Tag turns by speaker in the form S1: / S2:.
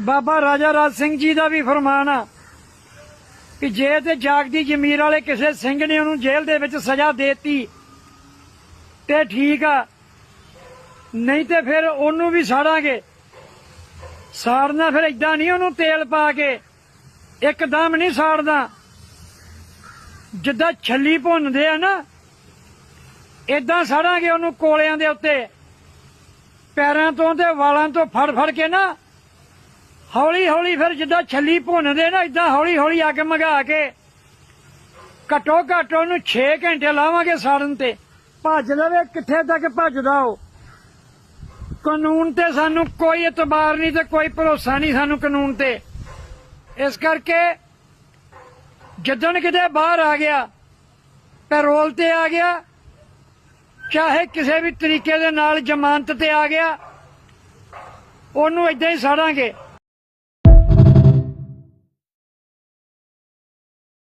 S1: ਬਾਬਾ ਰਾਜਾ ਰਾਜ ਸਿੰਘ ਜੀ ਦਾ ਵੀ ਫਰਮਾਨ ਆ ਕਿ ਜੇ ਤੇ ਜਾਗਦੀ ਜ਼ਮੀਰ ਵਾਲੇ ਕਿਸੇ ਸਿੰਘ ਨੇ ਉਹਨੂੰ ਜੇਲ੍ਹ ਦੇ ਵਿੱਚ ਸਜ਼ਾ ਦੇਤੀ ਤੇ ਠੀਕ ਆ, ਨਹੀਂ ਤੇ ਫਿਰ ਉਹਨੂੰ ਵੀ ਸਾੜਾਂਗੇ। ਸਾੜਨਾ ਫਿਰ ਏਦਾਂ ਨਹੀਂ, ਉਹਨੂੰ ਤੇਲ ਪਾ ਕੇ ਇੱਕਦਮ ਨਹੀਂ ਸਾੜਦਾ। ਜਿੱਦਾਂ ਛੱਲੀ ਭੁੰਨਦੇ ਆ ਨਾ, ਏਦਾਂ ਸਾੜਾਂਗੇ ਉਹਨੂੰ ਕੋਲਿਆਂ ਦੇ ਉੱਤੇ, ਪੈਰਾਂ ਤੋਂ ਤੇ ਵਾਲਾਂ ਤੋਂ ਫੜ ਫੜ ਕੇ ਨਾ, ਹੌਲੀ ਹੌਲੀ। ਫਿਰ ਜਿੱਦਾਂ ਛੱਲੀ ਭੁੰਨਦੇ ਨਾ, ਏਦਾਂ ਹੌਲੀ ਹੌਲੀ ਅੱਗ ਮਗਾ ਕੇ ਘੱਟੋ ਘੱਟ ਉਹਨੂੰ 6 ਘੰਟੇ ਲਾਵਾਂਗੇ ਸਾੜਨ ਤੇ। ਭੱਜ ਲਵੇ ਕਿੱਥੇ ਤੱਕ ਭੱਜਦਾ ਉਹ। ਕਾਨੂੰਨ ਤੇ ਸਾਨੂੰ ਕੋਈ ਇਤਬਾਰ ਨਹੀਂ ਤੇ ਕੋਈ ਭਰੋਸਾ ਨਹੀਂ ਸਾਨੂੰ ਕਾਨੂੰਨ ਤੇ। ਇਸ ਕਰਕੇ ਜਿੱਦਣ ਕਿਤੇ ਬਾਹਰ ਆ ਗਿਆ, ਪੈਰੋਲ ਤੇ ਆ ਗਿਆ, ਚਾਹੇ ਕਿਸੇ ਵੀ ਤਰੀਕੇ ਦੇ ਨਾਲ ਜ਼ਮਾਨਤ ਤੇ ਆ ਗਿਆ, ਉਹਨੂੰ ਏਦਾਂ ਹੀ ਸਾੜਾਂਗੇ।